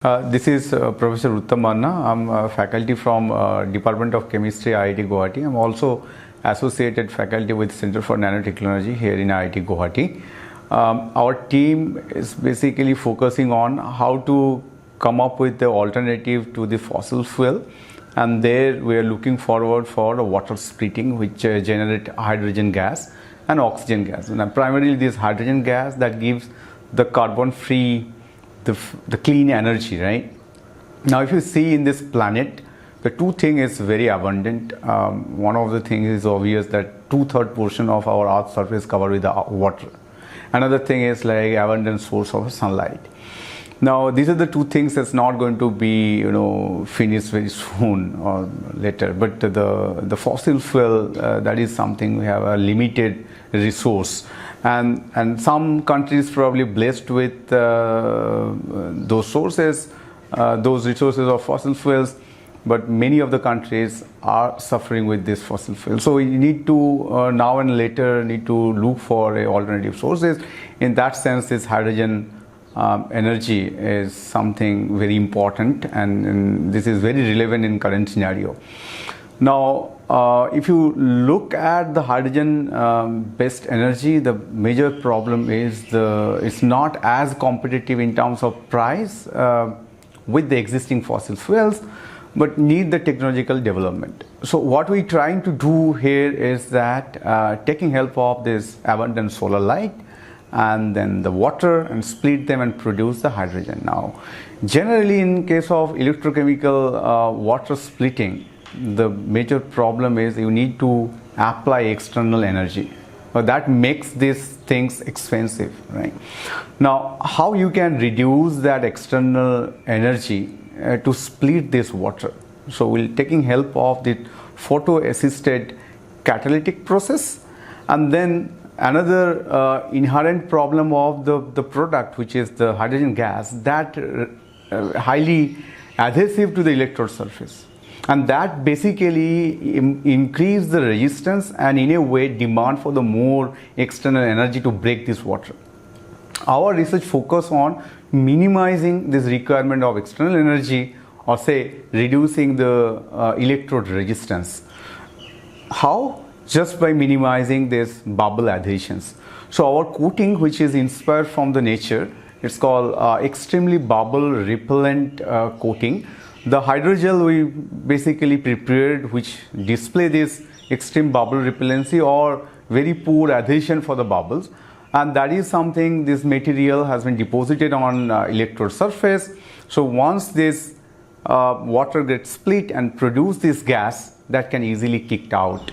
This is Professor Uttam Manna. I'm faculty from Department of Chemistry, IIT Guwahati. I'm also associated faculty with Center for Nanotechnology here in IIT Guwahati. Our team is basically focusing on how to come up with the alternative to the fossil fuel, and there we are looking forward for the water splitting, which generate hydrogen gas and oxygen gas. And primarily this hydrogen gas that gives the carbon free, the clean energy, right? Now if you see in this planet, the two things is very abundant. One of the things is obvious that 2/3 portion of our earth's surface covered with the water. Another thing is like abundant source of sunlight. Now these are the two things that's not going to be finished very soon or later, but the fossil fuel, that is something we have a limited resource, and some countries probably blessed with those sources, those resources of fossil fuels, but many of the countries are suffering with this fossil fuel. So we need to now and later need to look for alternative sources. In that sense, this hydrogen energy is something very important, and this is very relevant in current scenario. Now if you look at the hydrogen based energy, the major problem is it's not as competitive in terms of price with the existing fossil fuels, but need the technological development. So what we're trying to do here is that taking help of this abundant solar light and then the water and split them and produce the hydrogen. Now generally in case of electrochemical water splitting, the major problem is you need to apply external energy. But that makes these things expensive, right? Now how you can reduce that external energy to split this water? So we're taking help of the photo assisted catalytic process, and then another inherent problem of the product, which is the hydrogen gas, that highly adhesive to the electrode surface, and that basically increase the resistance and in a way demand for the more external energy to break this water. Our research focus on minimizing this requirement of external energy, or say reducing the electrode resistance. How? Just by minimizing this bubble adhesions. So our coating, which is inspired from the nature, it's called extremely bubble repellent coating. The hydrogel we basically prepared, which display this extreme bubble repellency or very poor adhesion for the bubbles, and that is something this material has been deposited on electrode surface. So once this water gets split and produce this gas, that can easily kicked out,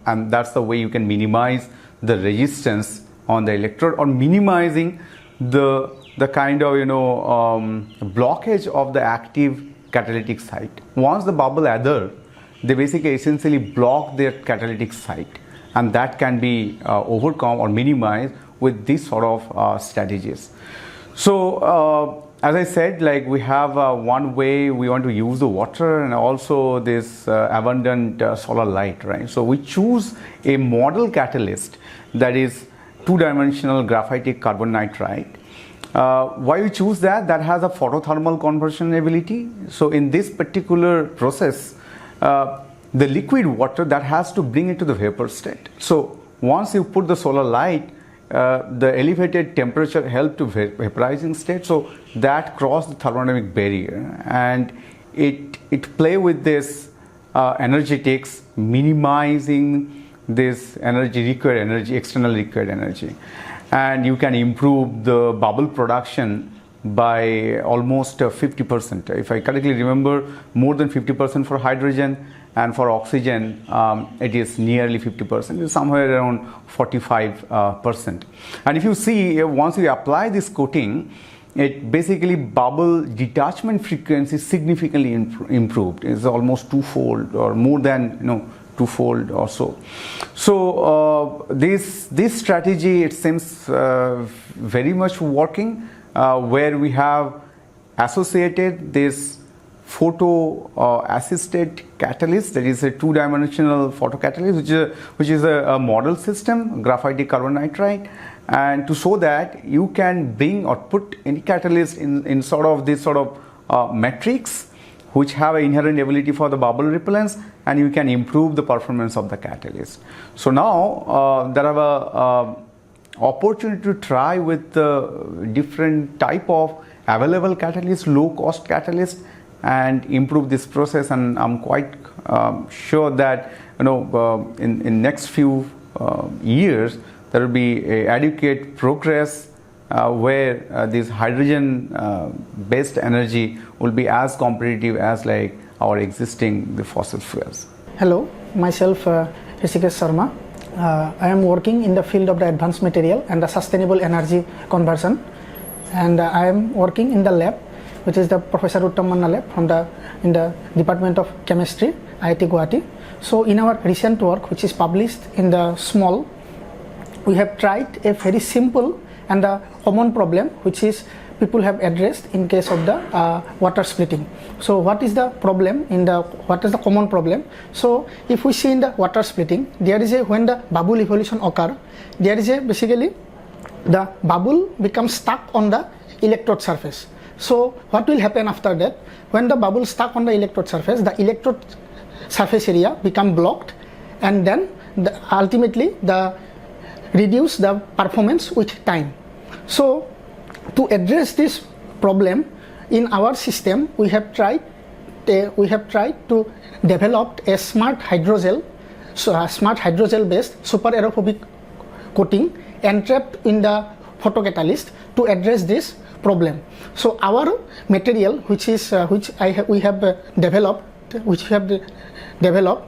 and that's the way you can minimize the resistance on the electrode, or minimizing the kind of blockage of the active catalytic site. Once the bubble adhere, they basically essentially block their catalytic site, and that can be overcome or minimized with these sort of strategies. So as I said, like we have one way we want to use the water, and also this abundant solar light, right? So we choose a model catalyst that is two-dimensional graphitic carbon nitride. Why we choose that? That has a photothermal conversion ability. So in this particular process, the liquid water that has to bring it to the vapor state. So once you put the solar light, the elevated temperature help to vaporizing state, so that cross the thermodynamic barrier, and it play with this energetics, minimizing this external required energy, and you can improve the bubble production by almost 50%. If I correctly remember, more than 50% for hydrogen, and for oxygen it is nearly 50%, it's somewhere around 45%. And if you see, once you apply this coating, it basically bubble detachment frequency significantly improved. It's almost twofold or more than twofold or so. So this strategy, it seems very much working, where we have associated this photo assisted catalyst, that is a two-dimensional photocatalyst, which is a model system, graphitic carbon nitride, and to show that you can bring or put any catalyst in sort of this sort of metrics which have an inherent ability for the bubble repellence, and you can improve the performance of the catalyst. So now there are a opportunity to try with different type of available catalyst, low cost catalyst, and improve this process. And I'm quite sure that in next few years there will be a adequate progress where this hydrogen based energy will be as competitive as like our existing the fossil fuels. Hello, myself Hrisikesh Sarma. I am working in the field of the advanced material and the sustainable energy conversion, and I am working in the lab, which is the Professor Uttam Manna lab in the Department of Chemistry, IIT Guwahati. So in our recent work, which is published in the Small, we have tried a very simple and a common problem which is people have addressed in case of the water splitting. So what is the problem what is the common problem? So if we see in the water splitting, there is when the bubble evolution occur, there is basically the bubble becomes stuck on the electrode surface. So what will happen after that? When the bubble stuck on the electrode surface area become blocked, and then ultimately reduce the performance with time. So to address this problem in our system, we have tried to develop a smart hydrogel based super aerophobic coating entrapped in the photocatalyst to address this problem. So our material we have developed,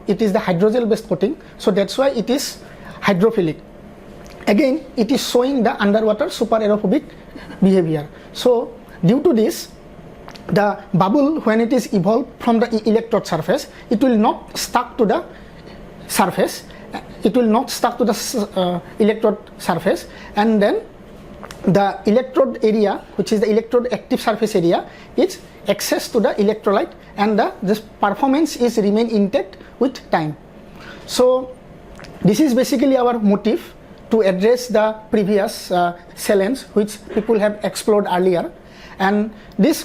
it is the hydrogel based coating. So that's why it is hydrophilic. Again, it is showing the underwater super aerophobic behavior. So due to this, the bubble, when it is evolved from the electrode surface, it will not stuck to the surface. It will not stuck to the electrode surface, and then the electrode area, which is the electrode active surface area, is access to the electrolyte, and this performance is remain intact with time. So this is basically our motive to address the previous challenge which people have explored earlier. And this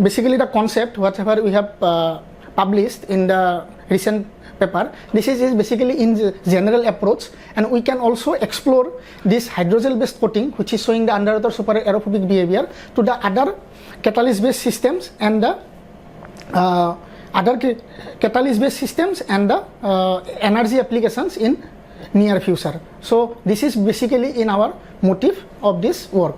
basically the concept whatever we have published in the recent paper, this is basically in the general approach, and we can also explore this hydrogel based coating which is showing the underwater super aerophobic behavior to the other catalyst based systems and the energy applications in near future. So this is basically in our motive of this work.